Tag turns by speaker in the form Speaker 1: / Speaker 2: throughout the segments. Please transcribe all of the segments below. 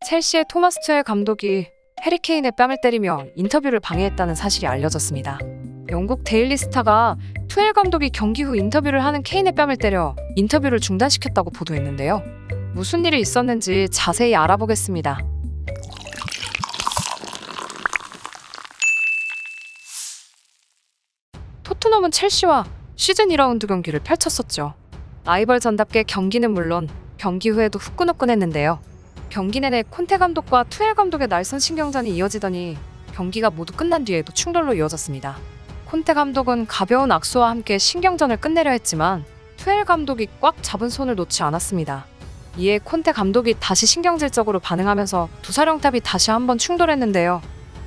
Speaker 1: 첼시의 토마스 투엘 감독이 해리 케인의 뺨을 때리며 인터뷰를 방해했다는 사실이 알려졌습니다. 영국 데일리 스타가 투엘 감독이 경기 후 인터뷰를 하는 케인의 뺨을 때려 인터뷰를 중단시켰다고 보도했는데요. 무슨 일이 있었는지 자세히 알아보겠습니다. 토트넘은 첼시와 시즌 2라운드 경기를 펼쳤었죠. 라이벌전답게 경기는 물론 경기 후에도 후끈후끈했는데요. 경기 내내 콘테 감독과 투엘 감독의 날선 신경전이 이어지더니 경기가 모두 끝난 뒤에도 충돌로 이어졌습니다. 콘테 감독은 가벼운 악수와 함께 신경전을 끝내려 했지만 투엘 감독이 꽉 잡은 손을 놓지 않았습니다. 이에 콘테 감독이 다시 신경질적으로 반응하면서 두 사령탑이 다시 한번 충돌했는데요.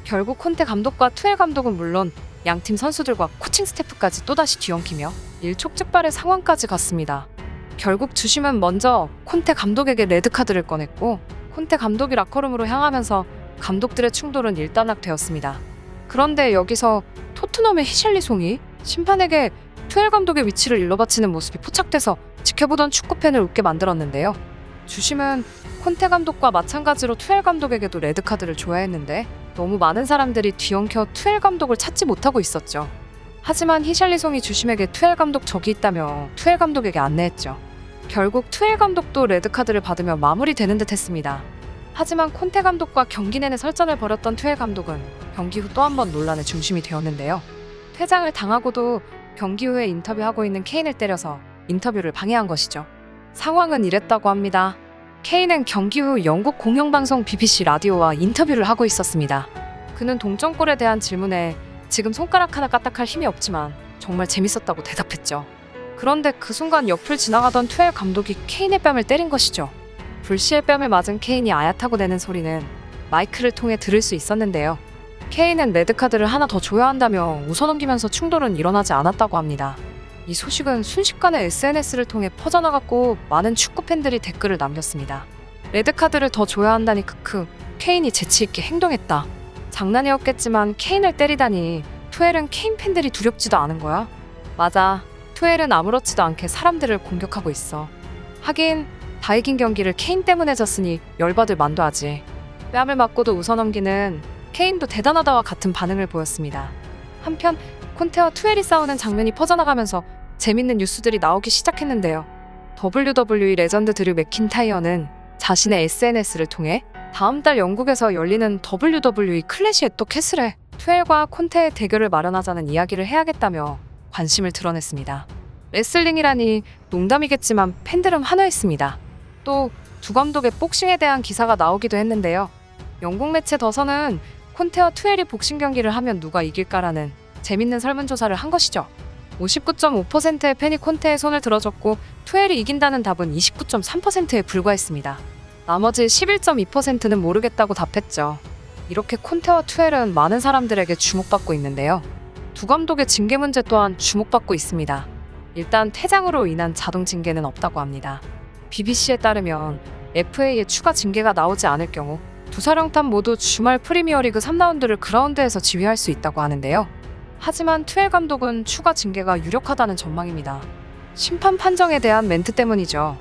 Speaker 1: 결국 콘테 감독과 투엘 감독은 물론 양팀 선수들과 코칭 스태프까지 또다시 뒤엉키며 일촉즉발의 상황까지 갔습니다. 결국 주심은 먼저 콘테 감독에게 레드카드를 꺼냈고 콘테 감독이 라커룸으로 향하면서 감독들의 충돌은 일단락되었습니다. 그런데 여기서 토트넘의 히샬리송이 심판에게 투엘 감독의 위치를 일러바치는 모습이 포착돼서 지켜보던 축구팬을 웃게 만들었는데요. 주심은 콘테 감독과 마찬가지로 투엘 감독에게도 레드카드를 줘야 했는데 너무 많은 사람들이 뒤엉켜 투엘 감독을 찾지 못하고 있었죠. 하지만 히샬리송이 주심에게 투엘 감독 적이 있다며 투엘 감독에게 안내했죠. 결국 투엘 감독도 레드카드를 받으며 마무리되는 듯 했습니다. 하지만 콘테 감독과 경기 내내 설전을 벌였던 투엘 감독은 경기 후 또 한 번 논란의 중심이 되었는데요. 퇴장을 당하고도 경기 후에 인터뷰하고 있는 케인을 때려서 인터뷰를 방해한 것이죠. 상황은 이랬다고 합니다. 케인은 경기 후 영국 공영방송 BBC 라디오와 인터뷰를 하고 있었습니다. 그는 동점골에 대한 질문에 지금 손가락 하나 까딱할 힘이 없지만 정말 재밌었다고 대답했죠. 그런데 그 순간 옆을 지나가던 투엘 감독이 케인의 뺨을 때린 것이죠. 불시에 뺨을 맞은 케인이 아야타고 내는 소리는 마이크를 통해 들을 수 있었는데요. 케인은 레드카드를 하나 더 줘야 한다며 웃어넘기면서 충돌은 일어나지 않았다고 합니다. 이 소식은 순식간에 SNS를 통해 퍼져나갔고 많은 축구팬들이 댓글을 남겼습니다. 레드카드를 더 줘야 한다니 크크, 케인이 재치있게 행동했다. 장난이었겠지만 케인을 때리다니 투엘은 케인 팬들이 두렵지도 않은 거야? 맞아, 투엘은 아무렇지도 않게 사람들을 공격하고 있어. 하긴 다 이긴 경기를 케인 때문에 졌으니 열받을 만도 하지. 뺨을 맞고도 웃어넘기는 케인도 대단하다와 같은 반응을 보였습니다. 한편 콘테와 투엘이 싸우는 장면이 퍼져나가면서 재밌는 뉴스들이 나오기 시작했는데요. WWE 레전드 드류 맥킨타이어는 자신의 SNS를 통해 다음 달 영국에서 열리는 WWE 클래시 앳또 캐슬에 투엘과 콘테의 대결을 마련하자는 이야기를 해야겠다며 관심을 드러냈습니다. 레슬링이라니 농담이겠지만 팬들은 환호했습니다. 또 두 감독의 복싱에 대한 기사가 나오기도 했는데요. 영국 매체 더선은 콘테와 투엘이 복싱 경기를 하면 누가 이길까라는 재밌는 설문조사를 한 것이죠. 59.5%의 팬이 콘테의 손을 들어줬고 투엘이 이긴다는 답은 29.3%에 불과했습니다. 나머지 11.2%는 모르겠다고 답했죠. 이렇게 콘테와 투엘은 많은 사람들에게 주목받고 있는데요. 두 감독의 징계 문제 또한 주목받고 있습니다. 일단 퇴장으로 인한 자동 징계는 없다고 합니다. BBC에 따르면 FA의 추가 징계가 나오지 않을 경우 두 사령탑 모두 주말 프리미어리그 3라운드를 그라운드에서 지휘할 수 있다고 하는데요. 하지만 투엘 감독은 추가 징계가 유력하다는 전망입니다. 심판 판정에 대한 멘트 때문이죠.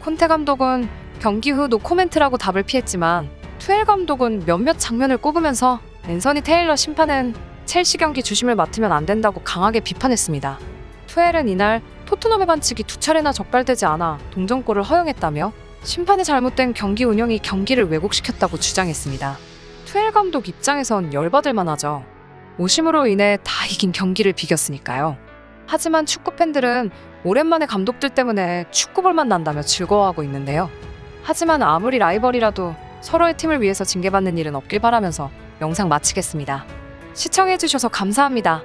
Speaker 1: 콘테 감독은 경기 후 노코멘트라고 답을 피했지만 투엘 감독은 몇몇 장면을 꼽으면서 앤서니 테일러 심판은 첼시 경기 주심을 맡으면 안 된다고 강하게 비판했습니다. 투엘은 이날 토트넘의 반칙이 두 차례나 적발되지 않아 동점골을 허용했다며 심판의 잘못된 경기 운영이 경기를 왜곡시켰다고 주장했습니다. 투엘 감독 입장에선 열받을 만하죠. 오심으로 인해 다 이긴 경기를 비겼으니까요. 하지만 축구팬들은 오랜만에 감독들 때문에 축구볼만 난다며 즐거워하고 있는데요. 하지만 아무리 라이벌이라도 서로의 팀을 위해서 징계받는 일은 없길 바라면서 영상 마치겠습니다. 시청해주셔서 감사합니다.